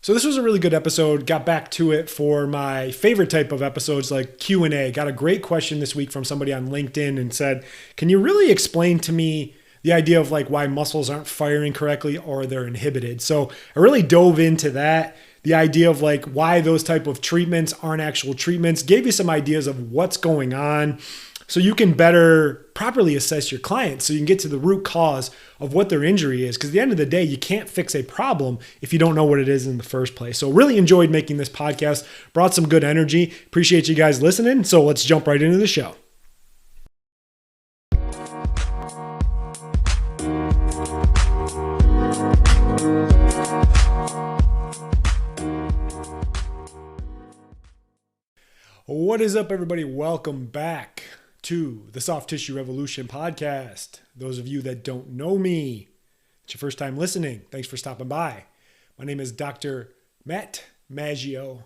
So this was a really good episode. Got back to it for my favorite type of episodes like Q&A. Got a great question this week from somebody on LinkedIn and said, can you really explain to me the idea of like why muscles aren't firing correctly or they're inhibited? So I really dove into that. The idea of like why those type of treatments aren't actual treatments, gave you some ideas of what's going on so you can better properly assess your clients so you can get to the root cause of what their injury is. Because at the end of the day, you can't fix a problem if you don't know what it is in the first place. So really enjoyed making this podcast, brought some good energy. Appreciate you guys listening. So let's jump right into the show. What is up, everybody? Welcome back to the Soft Tissue Revolution podcast. Those of you that don't know me, it's your first time listening. Thanks for stopping by. My name is Dr. Maggio,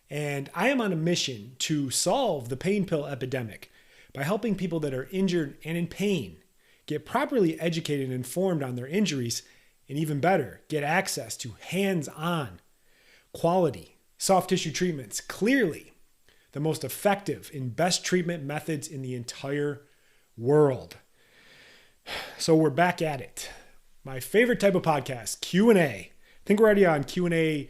and I am on a mission to solve the pain pill epidemic by helping people that are injured and in pain get properly educated and informed on their injuries, and even better, get access to hands-on quality soft tissue treatments. Clearly the most effective and best treatment methods in the entire world. So we're back at it. My favorite type of podcast, Q&A. I think we're already on Q&A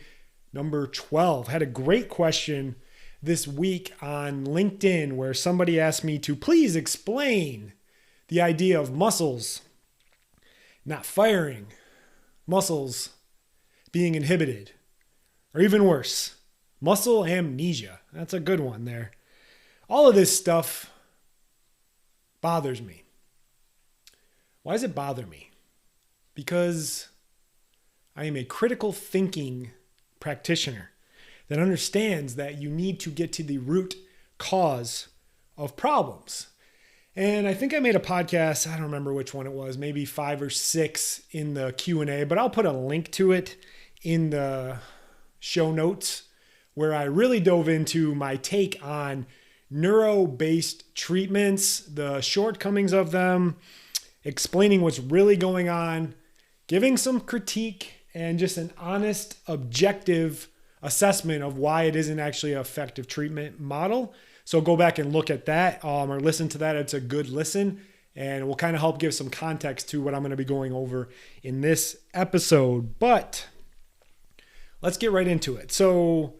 number 12. Had a great question this week on LinkedIn where somebody asked me to please explain the idea of muscles not firing, muscles being inhibited, or even worse, muscle amnesia. That's a good one there. All of this stuff bothers me. Why does it bother me? Because I am a critical thinking practitioner that understands that you need to get to the root cause of problems. And I think I made a podcast, I don't remember which one it was, maybe 5 or 6 in the Q&A, but I'll put a link to it in the show notes, where I really dove into my take on neuro-based treatments, the shortcomings of them, explaining what's really going on, giving some critique, and just an honest, objective assessment of why it isn't actually an effective treatment model. So go back and look at that or listen to that. It's a good listen, and it will kind of help give some context to what I'm going to be going over in this episode. But let's get right into it. So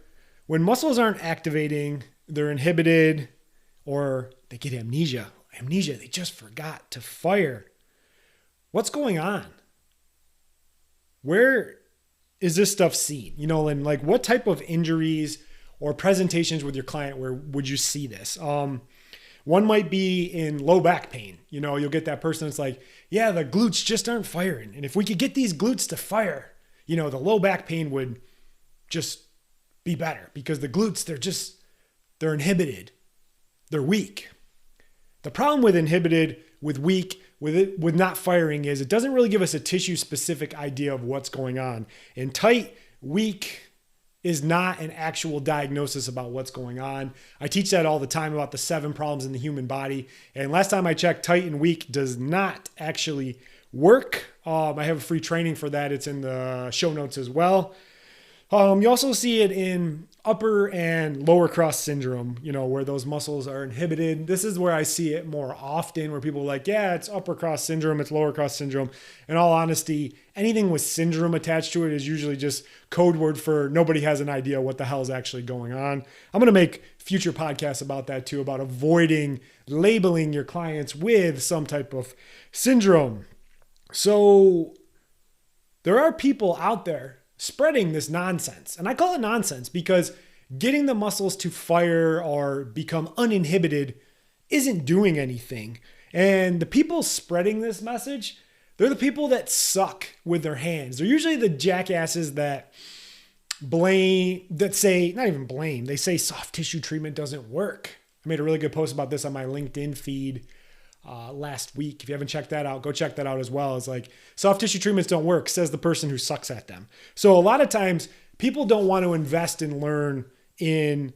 when muscles aren't activating, they're inhibited, or they get amnesia, they just forgot to fire. What's going on? Where is this stuff seen? And like what type of injuries or presentations with your client where would you see this? One might be in low back pain. You'll get that person that's like, yeah, the glutes just aren't firing. And if we could get these glutes to fire, the low back pain would just be better because the glutes, they're inhibited. They're weak. The problem with inhibited, with weak, with not firing is it doesn't really give us a tissue specific idea of what's going on. And tight, weak is not an actual diagnosis about what's going on. I teach that all the time about the 7 problems in the human body. And last time I checked, tight and weak does not actually work. I have a free training for that. It's in the show notes as well. You also see it in upper and lower cross syndrome, where those muscles are inhibited. This is where I see it more often, where people are like, yeah, it's upper cross syndrome, it's lower cross syndrome. In all honesty, anything with syndrome attached to it is usually just code word for nobody has an idea what the hell is actually going on. I'm going to make future podcasts about that too, about avoiding labeling your clients with some type of syndrome. So there are people out there spreading this nonsense. And I call it nonsense because getting the muscles to fire or become uninhibited isn't doing anything. And the people spreading this message, they're the people that suck with their hands. They're usually the jackasses that they say soft tissue treatment doesn't work. I made a really good post about this on my LinkedIn feed last week. If you haven't checked that out, go check that out as well. It's like soft tissue treatments don't work, says the person who sucks at them. So a lot of times people don't want to invest and learn in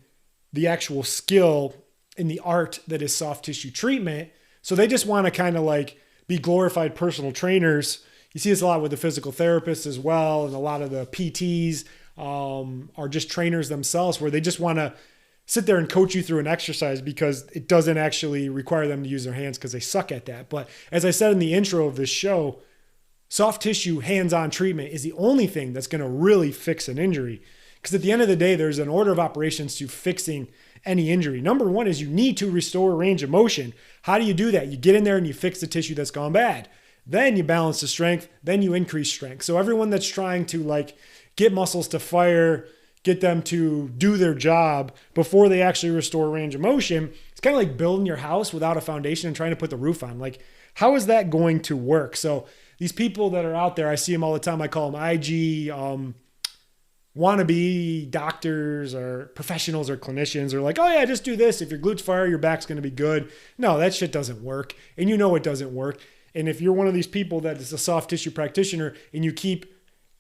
the actual skill in the art that is soft tissue treatment. So they just want to kind of like be glorified personal trainers. You see this a lot with the physical therapists as well, and a lot of the PTs. are just trainers themselves where they just want to sit there and coach you through an exercise because it doesn't actually require them to use their hands because they suck at that. But as I said in the intro of this show, soft tissue hands-on treatment is the only thing that's going to really fix an injury. Because at the end of the day, there's an order of operations to fixing any injury. Number one is you need to restore range of motion. How do you do that? You get in there and you fix the tissue that's gone bad. Then you balance the strength, then you increase strength. So everyone that's trying to get muscles to fire, get them to do their job before they actually restore range of motion, it's kind of like building your house without a foundation and trying to put the roof on. How is that going to work? So these people that are out there, I see them all the time. I call them IG wannabe doctors or professionals or clinicians. They're like, oh yeah, just do this. If your glutes fire, your back's going to be good. No, that shit doesn't work. And you know it doesn't work. And if you're one of these people that is a soft tissue practitioner and you keep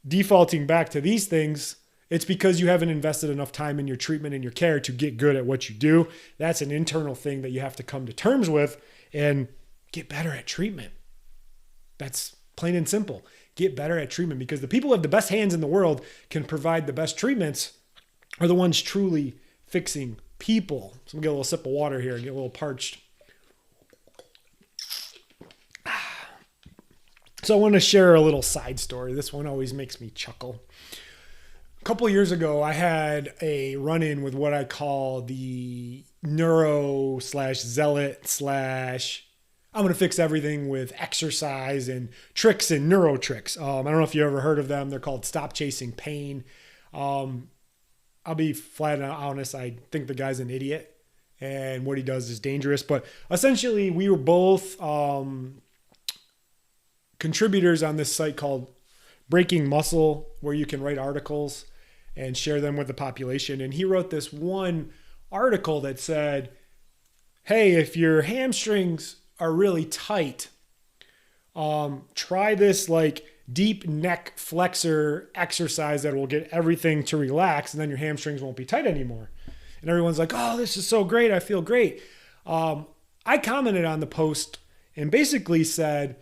defaulting back to these things, it's because you haven't invested enough time in your treatment and your care to get good at what you do. That's an internal thing that you have to come to terms with and get better at treatment. That's plain and simple. Get better at treatment because the people who have the best hands in the world can provide the best treatments are the ones truly fixing people. So I'm gonna get a little sip of water here and get a little parched. So I want to share a little side story. This one always makes me chuckle. A couple of years ago, I had a run-in with what I call the neuro / zealot / I'm going to fix everything with exercise and tricks and neuro tricks. I don't know if you ever heard of them. They're called Stop Chasing Pain. I'll be flat out honest. I think the guy's an idiot and what he does is dangerous. But essentially, we were both contributors on this site called Breaking Muscle, where you can write articles and share them with the population. And he wrote this one article that said, hey, if your hamstrings are really tight, try this deep neck flexor exercise that will get everything to relax and then your hamstrings won't be tight anymore. And everyone's like, oh, this is so great. I feel great. I commented on the post and basically said,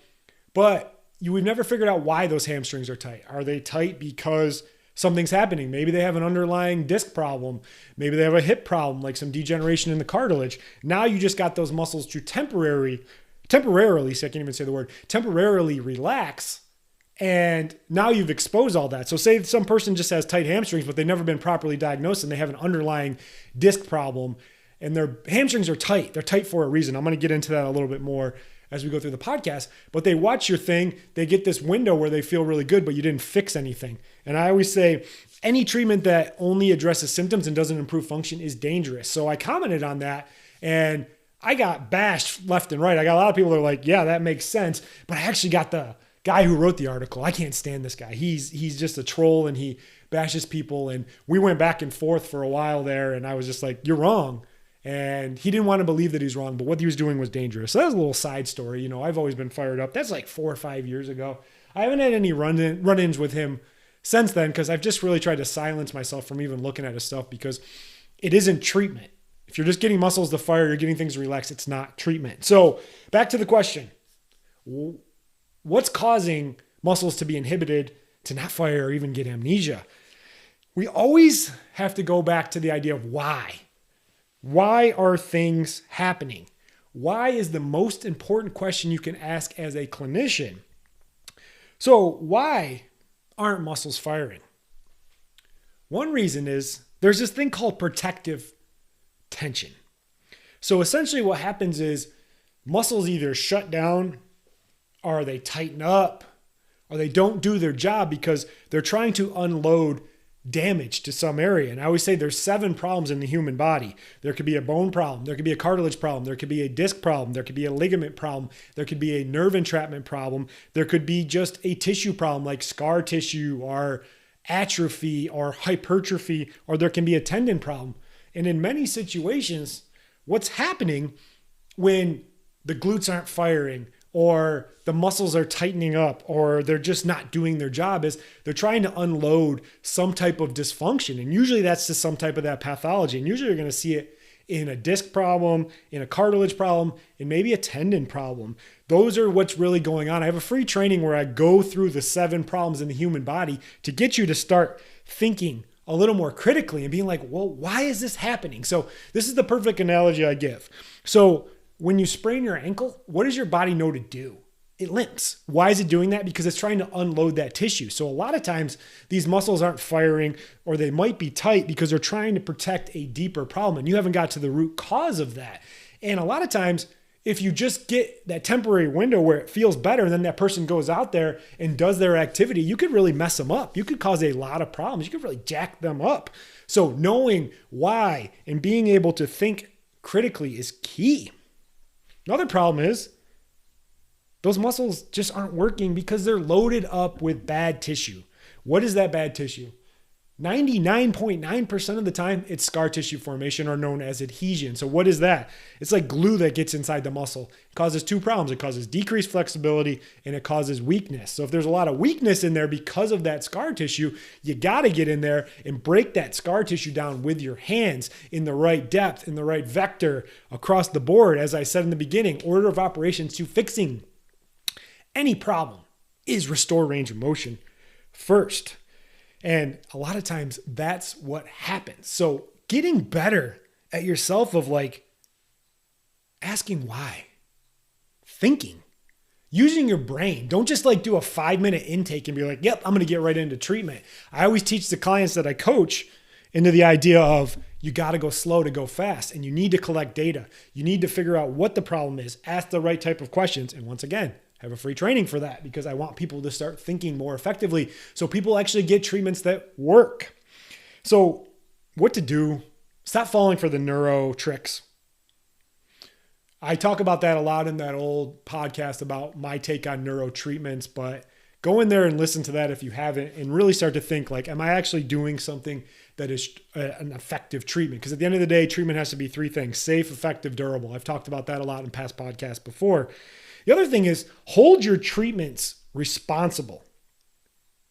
but we've never figured out why those hamstrings are tight. Are they tight because something's happening? Maybe they have an underlying disc problem. Maybe they have a hip problem, like some degeneration in the cartilage. Now you just got those muscles to temporarily, so I can't even say the word, temporarily relax. And now you've exposed all that. So say some person just has tight hamstrings, but they've never been properly diagnosed and they have an underlying disc problem and their hamstrings are tight. They're tight for a reason. I'm going to get into that a little bit more as we go through the podcast, but they watch your thing, they get this window where they feel really good, but you didn't fix anything. And I always say any treatment that only addresses symptoms and doesn't improve function is dangerous. So I commented on that and I got bashed left and right. I got a lot of people that are like, yeah, that makes sense. But I actually got the guy who wrote the article. I can't stand this guy. He's just a troll and he bashes people. And we went back and forth for a while there. And I was just like, you're wrong. And he didn't want to believe that he's wrong, but what he was doing was dangerous. So that was a little side story. You know, I've always been fired up. That's like 4 or 5 years ago. I haven't had any run-ins with him since then because I've just really tried to silence myself from even looking at his stuff because it isn't treatment. If you're just getting muscles to fire, you're getting things to relax, it's not treatment. So back to the question. What's causing muscles to be inhibited, to not fire, or even get amnesia? We always have to go back to the idea of why. Why are things happening? Why is the most important question you can ask as a clinician. So why aren't muscles firing? One reason is there's this thing called protective tension. So essentially what happens is muscles either shut down or they tighten up or they don't do their job because they're trying to unload damage to some area. And I always say there's 7 problems in the human body. There could be a bone problem. There could be a cartilage problem. There could be a disc problem. There could be a ligament problem. There could be a nerve entrapment problem. There could be just a tissue problem like scar tissue or atrophy or hypertrophy, or there can be a tendon problem. And in many situations, what's happening when the glutes aren't firing or the muscles are tightening up or they're just not doing their job is they're trying to unload some type of dysfunction. And usually that's just some type of that pathology. And usually you're going to see it in a disc problem, in a cartilage problem, and maybe a tendon problem. Those are what's really going on. I have a free training where I go through the 7 problems in the human body to get you to start thinking a little more critically and being like, well, why is this happening? So this is the perfect analogy I give. So when you sprain your ankle, what does your body know to do? It limps. Why is it doing that? Because it's trying to unload that tissue. So a lot of times these muscles aren't firing, or they might be tight because they're trying to protect a deeper problem, and you haven't got to the root cause of that. And a lot of times, if you just get that temporary window where it feels better, and then that person goes out there and does their activity, you could really mess them up. You could cause a lot of problems. You could really jack them up. So knowing why and being able to think critically is key. Another problem is those muscles just aren't working because they're loaded up with bad tissue. What is that bad tissue? 99.9% of the time, it's scar tissue formation, or known as adhesion. So what is that? It's like glue that gets inside the muscle. It causes two problems. It causes decreased flexibility, and it causes weakness. So if there's a lot of weakness in there because of that scar tissue, you got to get in there and break that scar tissue down with your hands in the right depth, in the right vector, across the board. As I said in the beginning, order of operations to fixing any problem is restore range of motion first. And a lot of times that's what happens. So getting better at yourself of like asking why, thinking, using your brain. Don't just like do a 5-minute intake and be like, yep, I'm going to get right into treatment. I always teach the clients that I coach into the idea of you got to go slow to go fast, and you need to collect data. You need to figure out what the problem is, ask the right type of questions. And once again, have a free training for that, because I want people to start thinking more effectively so people actually get treatments that work. So what to do? Stop falling for the neuro tricks. I talk about that a lot in that old podcast about my take on neuro treatments, but go in there and listen to that if you haven't, and really start to think like, am I actually doing something that is an effective treatment? Because at the end of the day, treatment has to be 3 things: safe, effective, durable. I've talked about that a lot in past podcasts before. The other thing is hold your treatments responsible.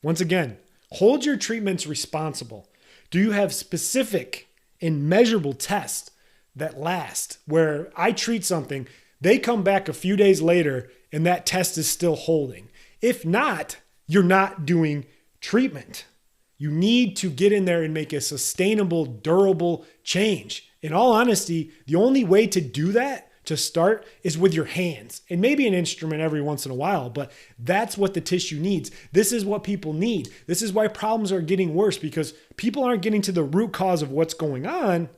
Once again, hold your treatments responsible. Do you have specific and measurable tests that last, where I treat something, they come back a few days later and that test is still holding? If not, you're not doing treatment. You need to get in there and make a sustainable, durable change. In all honesty, the only way to do that, to start, is with your hands, and maybe an instrument every once in a while, but that's what the tissue needs. This is what people need. This is why problems are getting worse, because people aren't getting to the root cause of what's going on.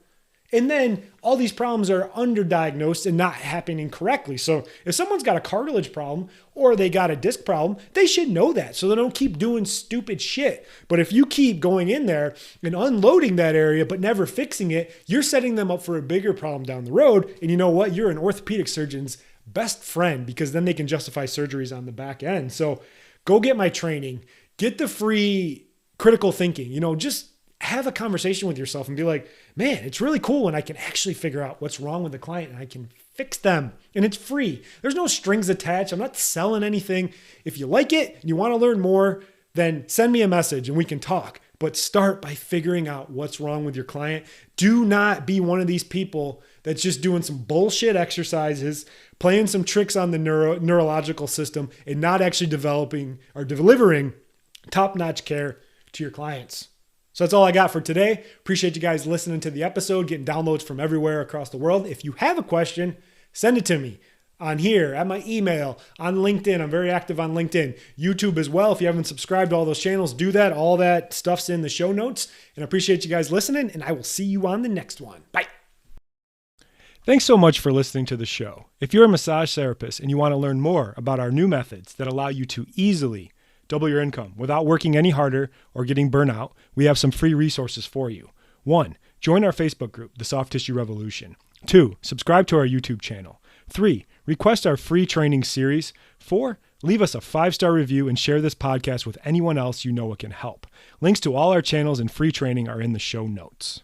And then all these problems are underdiagnosed and not happening correctly. So if someone's got a cartilage problem or they got a disc problem, they should know that so they don't keep doing stupid shit. But if you keep going in there and unloading that area but never fixing it, you're setting them up for a bigger problem down the road. And you know what? You're an orthopedic surgeon's best friend, because then they can justify surgeries on the back end. So go get my training, get the free critical thinking, just have a conversation with yourself and be like, man, it's really cool when I can actually figure out what's wrong with the client and I can fix them. And it's free. There's no strings attached. I'm not selling anything. If you like it and you want to learn more, then send me a message and we can talk. But start by figuring out what's wrong with your client. Do not be one of these people that's just doing some bullshit exercises, playing some tricks on the neurological system, and not actually developing or delivering top-notch care to your clients. So that's all I got for today. Appreciate you guys listening to the episode, getting downloads from everywhere across the world. If you have a question, send it to me on here, at my email, on LinkedIn. I'm very active on LinkedIn, YouTube as well. If you haven't subscribed to all those channels, do that. All that stuff's in the show notes. And I appreciate you guys listening, and I will see you on the next one. Bye. Thanks so much for listening to the show. If you're a massage therapist and you want to learn more about our new methods that allow you to easily double your income without working any harder or getting burnout, we have some free resources for you. 1, join our Facebook group, The Soft Tissue Revolution. 2, subscribe to our YouTube channel. 3, request our free training series. 4, leave us a 5-star review and share this podcast with anyone else you know it can help. Links to all our channels and free training are in the show notes.